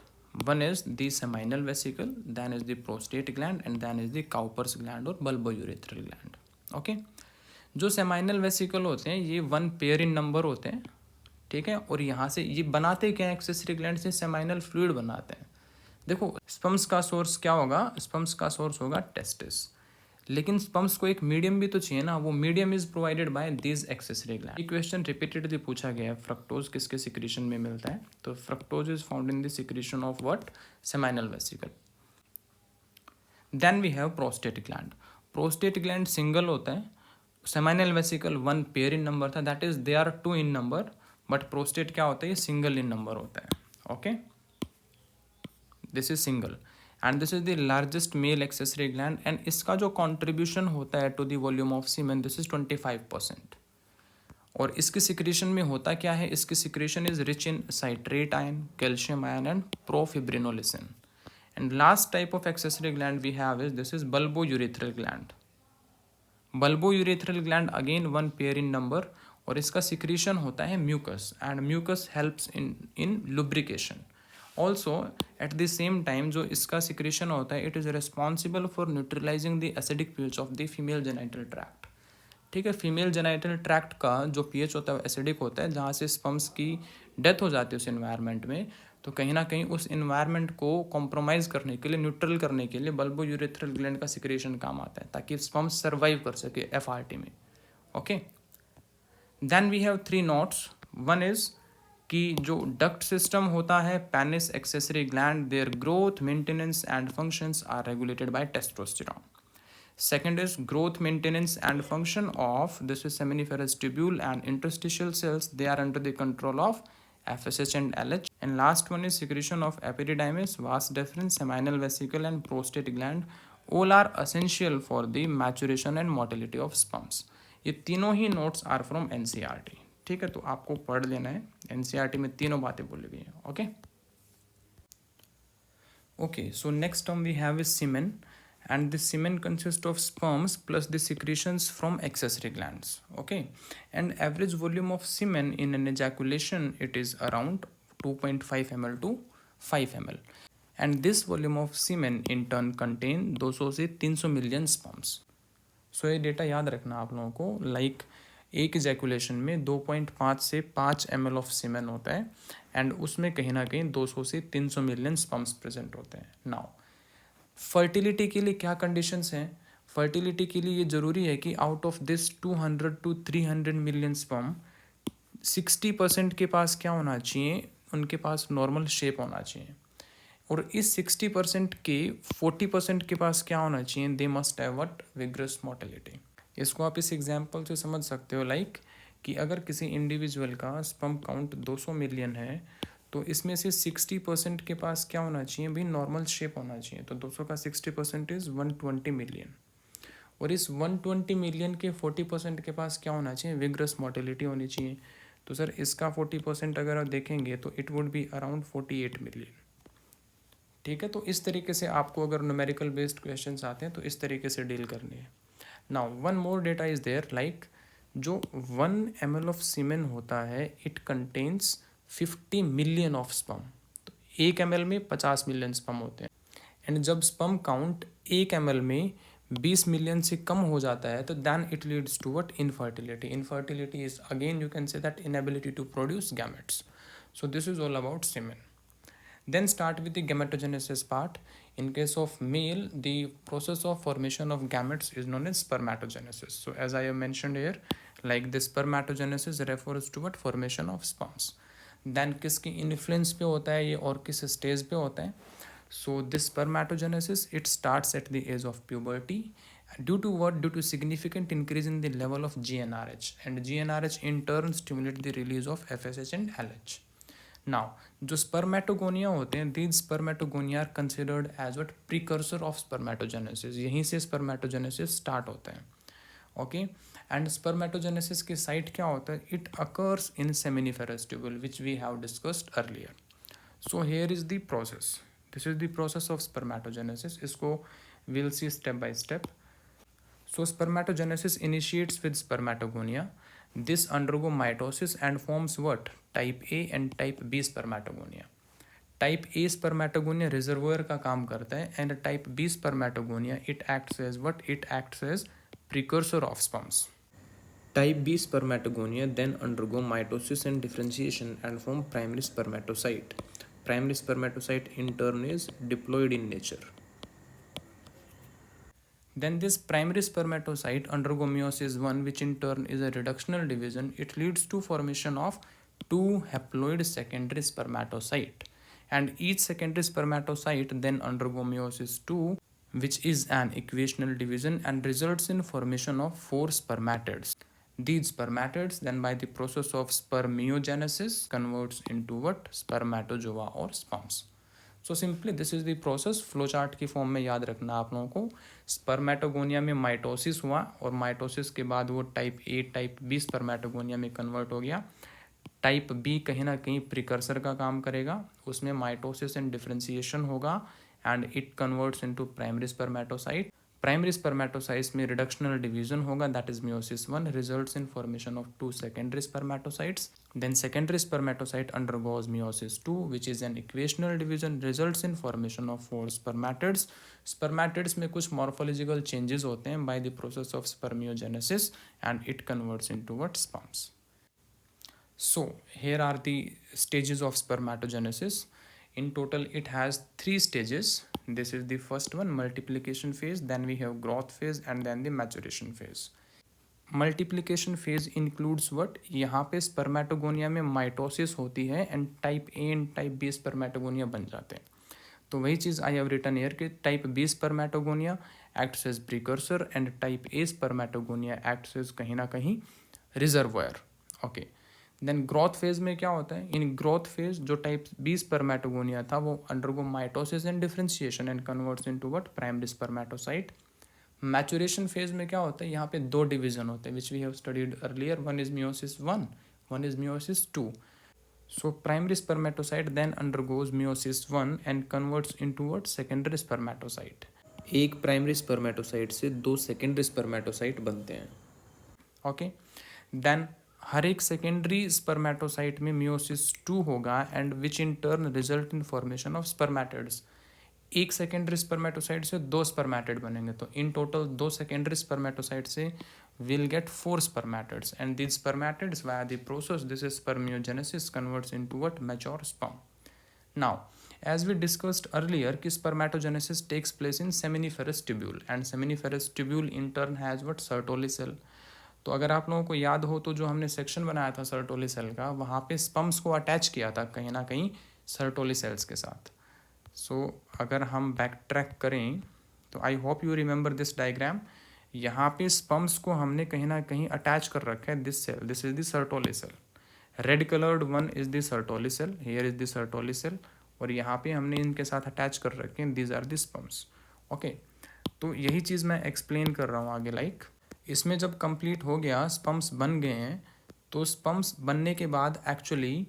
Speaker 1: One is the seminal vesicle, then is the prostate gland and then is the Cowper's gland or bulbourethral gland. Okay? जो seminal vesicle होते हैं ये 1 pair in number होते हैं, ठीक है, और यहाँ से ये बनाते क्या है, एक्सेसरी ग्लैंड से seminal fluid बनाते हैं. देखो स्पर्म्स का सोर्स क्या होगा, स्पर्म्स का सोर्स होगा टेस्टिस, लेकिन स्पर्म्स को एक मीडियम भी तो चाहिए ना. वो medium is provided by this accessory gland. ये क्वेश्चन रिपीटेडली पूछा गया है, फ्रक्टोज किसके सिक्रीशन में मिलता है, तो fructose is found in the secretion of what, seminal vesicle. Then we have prostate gland. Prostate gland single होता है, seminal vesicle 1 pair in number था, that is they are 2 in number, but prostate क्या होता है, ये single in number होता है. Okay, this is single and this is the largest male accessory gland and इसका जो contribution होता है to the volume of semen, this is 25%. और इसकी secretion में होता क्या है, इसकी secretion is rich in citrate ion, calcium ion and profibrinolysin. And last type of accessory gland we have is this is bulbourethral gland. Bulbourethral gland again 1 pair in number और इसका secretion होता है mucus and mucus helps in lubrication. Also eight the same time जो इसका secretion होता है it is responsible for neutralising the acidic pH of the female genital tract. ठीक है, फीमेल जेनाइटल ट्रैक्ट का जो पीएच होता है एसिडिक होता है, जहाँ से स्पर्म्स की डेथ हो जाती है उस इन्वायरमेंट में, तो कहीं ना कहीं उस इन्वायरमेंट को कॉम्प्रोमाइज़ करने के लिए, न्यूट्रल करने के लिए बल्बोयूरेथ्रल ग्लैंड का सिक्रेशन काम आता है ताकि स्पर्म्स सर्वाइव कर सके एफआरटी में. Okay, then we have three notes. One is कि जो डक्ट सिस्टम होता है, penis, accessory gland, their growth, maintenance and functions are regulated by testosterone. Second is growth, maintenance, and function of this is seminiferous tubule and interstitial cells. They are under the control of FSH and LH. And last one is secretion of epididymis, vas deferens, seminal vesicle, and prostate gland. All are essential for the maturation and motility of sperms. ये तीनों ही notes are from NCERT. ठीक है, तो आपको पढ़ लेना है. NCERT में तीनों बातें बोली गई हैं. Okay. Okay, so next term we have is semen, and the semen consists of sperms plus the secretions from accessory glands. Okay, and average volume of semen in an ejaculation, it is around 2.5 ml to 5 ml, and this volume of semen in turn contain 200 से 300 million sperms. सो ये data याद रखना आप लोगों को. Like एक ejaculation में 2.5 से 5 ml ऑफ सीमेन होता है, एंड उसमें कहीं ना कहीं 200 से 300 मिलियन स्पर्म्स प्रेजेंट होते हैं. नाउ फर्टिलिटी के लिए क्या कंडीशंस हैं? फर्टिलिटी के लिए ये ज़रूरी है कि out of this 200 to 300 million sperm 60% के पास क्या होना चाहिए? उनके पास नॉर्मल शेप होना चाहिए. और इस 60% के 40% के पास क्या होना चाहिए? They must have what? Vigorous motility. इसको आप इस एग्जांपल से समझ सकते हो. लाइक कि अगर किसी इंडिविजुअल का स्पर्म काउंट 200 मिलियन है, तो इसमें से 60% के पास क्या होना चाहिए? भाई नॉर्मल शेप होना चाहिए. तो 200 का 60% इज 120 मिलियन. और इस 120 मिलियन के 40% के पास क्या होना चाहिए? विग्रस मोटिलिटी होनी चाहिए. तो सर इसका 40% अगर आप देखेंगे तो it would be around 48 million. ठीक है, तो इस तरीके से आपको अगर न्यूमेरिकल बेस्ड क्वेश्चंस आते हैं तो इस तरीके से डील करनी है. Now one more data is there. Like जो 1 ml ऑफ सीमेन होता है, it contains 50 million of sperm. तो 1 ml में 50 मिलियन स्पर्म होते हैं. एंड जब स्पर्म काउंट 1 ml में 20 मिलियन से कम हो जाता है, तो then it leads to what? Infertility. Infertility is again you can say that inability to produce gametes. So this is all about semen. Then start with the gametogenesis part. In case of male, the process of formation of gametes is known as spermatogenesis. So as I have mentioned here, like the spermatogenesis refers to what? Formation of sperms. Then किसकी influence पे होता है ये और किस stage पे होता है? So this spermatogenesis, it starts at the age of puberty. Due to what? Due to significant increase in the level of GnRH, and GnRH in turn stimulate the release of FSH and LH. Now जो spermatogonia होते हैं, these spermatogonia are considered as what? Precursor of spermatogenesis. यहीं से spermatogenesis start होता है. Okay, and spermatogenesis की site क्या होता है? It occurs in seminiferous tubule which we have discussed earlier. So here is the process. This is the process of spermatogenesis. इसको will see step by step. So spermatogenesis initiates with spermatogonia. This undergo mitosis and forms what? Type A and type B spermatogonia. Type A spermatogonia reservoir का काम करता है, and type B spermatogonia it acts as what? It acts as precursor of sperms. Type B spermatogonia then undergo mitosis and differentiation and form primary spermatocyte. Primary spermatocyte in turn is diploid in nature. Then this primary spermatocyte undergo meiosis 1, which in turn is a reductional division. It leads to formation of 2 haploid secondary spermatocyte, and each secondary spermatocyte then undergo meiosis 2, which is an equational division and results in formation of 4 spermatids. These spermatids then by the process of spermiogenesis converts into what? Spermatozoa or sperms. So simply this is the process. Flow chart की form में याद रखना आप लोगों को. Spermatogonia में mitosis हुआ, और माइटोसिस के बाद वो type A type B spermatogonia में कन्वर्ट हो गया. टाइप बी कहीं ना कहीं प्रिकर्सर का काम करेगा, उसमें माइटोसिस एंड डिफ्रेंसिएशन होगा, and it converts into primary spermatocyte. Primary spermatocytes में रिडक्शनल डिवीजन होगा, that is meiosis 1, results in formation of 2 secondary spermatocytes. Then secondary spermatocyte undergoes meiosis 2, which is an equational division, results in formation of 4 spermatids. Spermatids में कुछ morphological changes होते हैं by the process of spermiogenesis, and it converts into what? Sperms. So here are the stages of spermatogenesis. In total it has 3 stages. This is the first one, multiplication phase, then we have growth phase, and then the maturation phase. Multiplication phase includes what, यहाँ पे spermatogonia में mitosis होती है एंड type A and type B spermatogonia बन जाते हैं। तो वही चीज़ आई हैव रिटन हियर कि type B spermatogonia acts as precursor and type A spermatogonia acts as कहीं ना कहीं reservoir. Okay, then growth phase में क्या होता है? इन ग्रोथ फेज जो टाइप बी स्पर्मेटोगोनिया था वो undergo mitosis and differentiation and converts into what, primary spermatocyte. Maturation phase में क्या होता है? यहाँ पे दो डिवीजन होते हैं which we have studied earlier, one is meiosis one, one is meiosis two. So primary spermatocyte then undergoes meiosis 1 and converts into what, secondary spermatocyte। एक प्राइमरी स्पर्मेटोसाइट से दो सेकेंडरी स्पर्मेटोसाइट बनते हैं। ओके, देन हर एक secondary spermatocyte में meiosis 2 होगा and which in turn result in formation of spermatids. एक secondary spermatocyte से दो स्पर्मेटिड बनेंगे, तो इन टोटल दो सेकेंडरी स्पर्मेटोसाइट से we'll get 4 spermatids, and these spermatids via the process, this is spermiogenesis, converts into what, mature sperm। Now as we discussed earlier कि spermatogenesis takes place in seminiferous tubule and seminiferous tubule in turn has what, Sertoli cell। तो अगर आप लोगों को याद हो तो जो हमने सेक्शन बनाया था सर्टोली सेल का, वहाँ पे स्पम्स को अटैच किया था कहीं ना कहीं सर्टोली सेल्स के साथ। सो अगर हम बैक ट्रैक करें तो I hope you remember this diagram. यहाँ पे स्पम्स को हमने कहीं ना कहीं अटैच कर रखा है this cell, this is the Sertoli cell. Red coloured one is the Sertoli cell, here is the Sertoli cell, और यहाँ पे हमने इनके साथ अटैच कर रखे हैं, these are the sperms. Okay, तो यही चीज़ मैं एक्सप्लेन कर रहा हूँ आगे। लाइक इसमें जब कंप्लीट हो गया, स्पम्स बन गए हैं, तो स्पम्स बनने के बाद एक्चुअली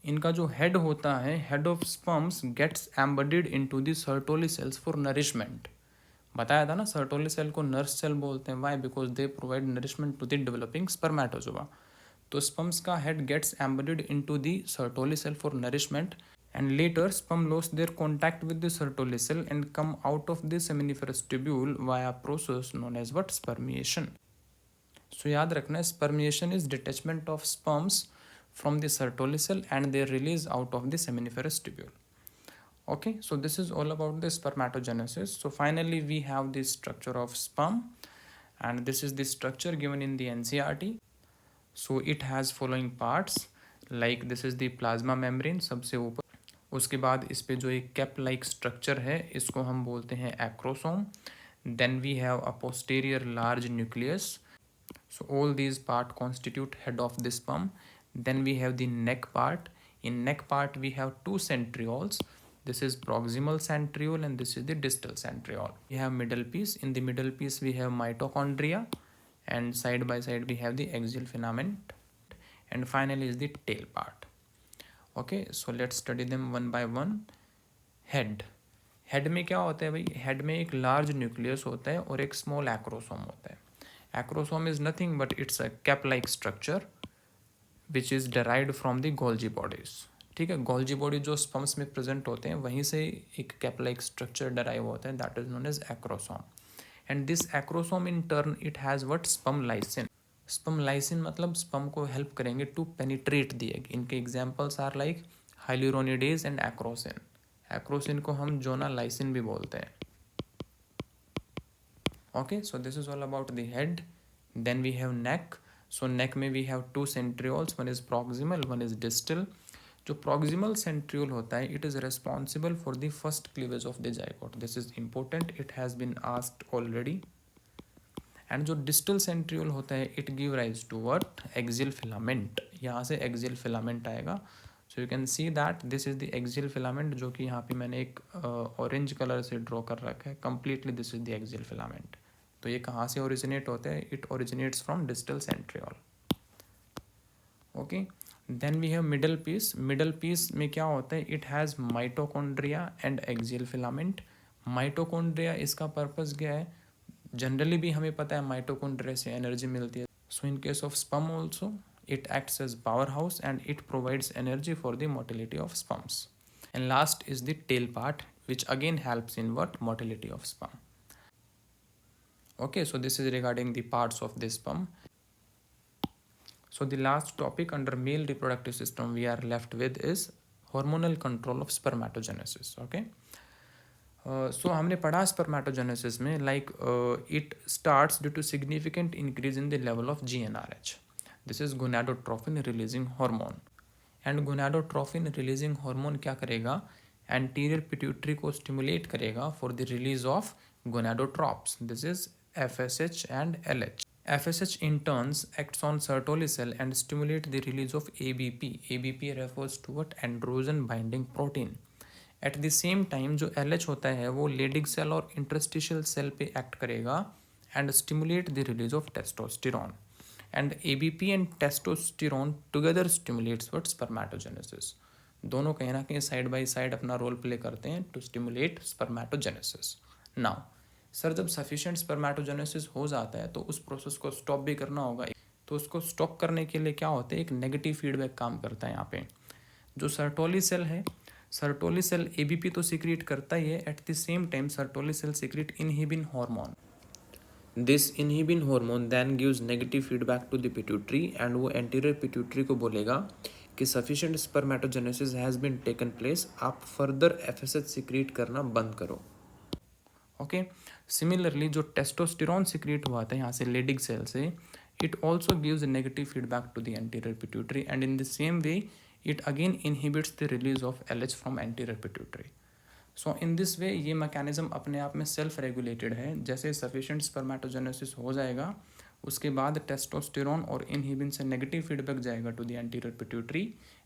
Speaker 1: इनका जो हेड होता है, head of sperms gets embedded into the Sertoli cells for nourishment. बताया था ना, सर्टोली सेल को नर्स सेल बोलते हैं। Why? Because they provide nourishment to the developing spermatozoa. तो स्पम्स का head gets embedded into the Sertoli cell for nourishment and later sperm loss their contact with the Sertoli cell and come out of the seminiferous tubule via process known as what, spermiation. सो याद रखना, spermiation is detachment of sperms from the Sertoli cell and their release out of the seminiferous tubule। Okay, so this is all about the spermatogenesis। So finally we have the structure of sperm, and this is the structure given in the NCERT। So it has following parts, like this is the plasma membrane सबसे ऊपर, उसके बाद इस पे जो एक cap like structure है इसको हम बोलते हैं acrosome. Then we have a posterior large nucleus। So all these part constitute head of the sperm। Then we have the neck part। In neck part we have two centrioles, this is proximal centriole and this is the distal centriole। We have middle piece, in the middle piece we have mitochondria and side by side we have the axial filament, and finally is the tail part। Okay, so let's study them one by one। head, head में क्या होता है भाई? Head में एक large nucleus होता है और एक स्मॉल एक्रोसोम होता है। Acrosome is nothing but it's a cap like structure which is derived from the Golgi bodies. ठीक है, गोल्जी बॉडी जो स्पम्स में प्रेजेंट होते हैं वहीं से एक कैप लाइक स्ट्रक्चर डेराइव होता है, that is known as acrosome. And this acrosome in turn it has what, sperm lysin. Sperm lysin मतलब स्पर्म को हेल्प करेंगे टू पेनिट्रेट द एग। इनके examples are like hyaluronidase and acrosin. Acrosin को हम zona lysin भी बोलते हैं। Okay, so this is all about the head. Then we have neck. So neck में we have two centrioles, one is proximal one is distal. जो proximal centriole होता है it is responsible for the first cleavage of the zygote. This is important, it has been asked already. And जो distal centriole होता है it give rise to what, axial filament. यहाँ से axial filament आएगा। So you can see that this is the axial filament, जो कि यहाँ पे मैंने एक ऑरेंज कलर से ड्रॉ कर रखा है completely. This is the axial filament. तो ये कहाँ से ओरिजिनेट होता है? It originates from distal centriole. Okay, then we have middle piece. Middle piece में क्या होता है? It has mitochondria and axial filament. Mitochondria इसका पर्पस क्या है? जनरली भी हमें पता है माइटोकॉन्ड्रिया से एनर्जी मिलती है। So in case of sperm also it acts as powerhouse and it provides energy for the motility of sperms। And last is the tail part, which again helps in what, motility of sperm। Okay, so this is regarding the parts of the sperm। So the last topic under male reproductive system we are left with is hormonal control of spermatogenesis। Okay, so हमने पढ़ा spermatogenesis में like it starts due to significant increase in the level of GnRH. This is gonadotrophin releasing hormone. And gonadotrophin releasing hormone क्या करेगा, anterior pituitary को stimulate करेगा for the release of gonadotrops. This is FSH and LH. FSH in turns acts on Sertoli cell and stimulate the release of ABP. ABP refers to what? Androgen binding protein. At the same time जो LH होता है वो Leydig cell और interstitial cell पे act करेगा and stimulate the release of testosterone. And ABP and testosterone together stimulates what? Spermatogenesis. दोनों कहीं ना कहीं साइड बाय साइड अपना रोल प्ले करते हैं to stimulate spermatogenesis. Now sir, जब सफिशिएंट स्पर्मेटोजेनेसिस हो जाता है तो उस प्रोसेस को स्टॉप भी करना होगा. तो उसको स्टॉप करने के लिए क्या होता है, एक नेगेटिव फीडबैक काम करता है यहाँ पे. जो सर्टोली सेल है, सर्टोली सेल ABP तो सीक्रेट करता ही है, at the same time Sertoli cell secrete inhibin hormone. This inhibin hormone then gives negative feedback to the pituitary and वो एंटीरियर पिट्यूटरी को बोलेगा कि sufficient spermatogenesis has been taken place, आप further FSH secrete करना बंद करो. Okay. Similarly जो testosterone secrete हुआ था यहाँ से लेडिग सेल से, it also gives negative feedback to the anterior pituitary and in the same way it again inhibits the release of LH from anterior pituitary. So in this way ये mechanism अपने आप में self regulated है. जैसे sufficient spermatogenesis हो जाएगा उसके बाद टेस्टोस्टेरॉन और इनहिबिन से नेगेटिव फीडबैक जाएगा to the anterior pituitary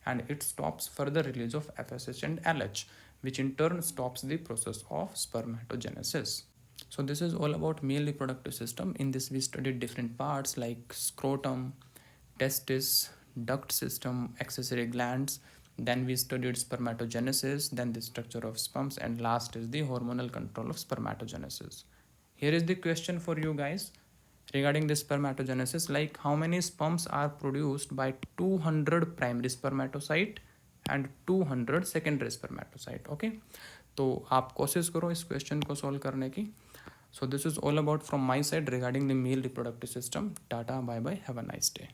Speaker 1: and it stops further release of FSH and LH which in turn stops the process of spermatogenesis. So this is all about male reproductive system. In this we studied different parts like scrotum, testis, duct system, accessory glands. Then we studied spermatogenesis, then the structure of sperms, and last is the hormonal control of spermatogenesis. Here is the question for you guys regarding the spermatogenesis, like how many sperms are produced by 200 primary spermatocyte and 200 secondary spermatocyte. Okay, तो आप कोशिश करो इस question को solve करने की. So this is all about from my side regarding the male reproductive system. Tata, bye bye, have a nice day.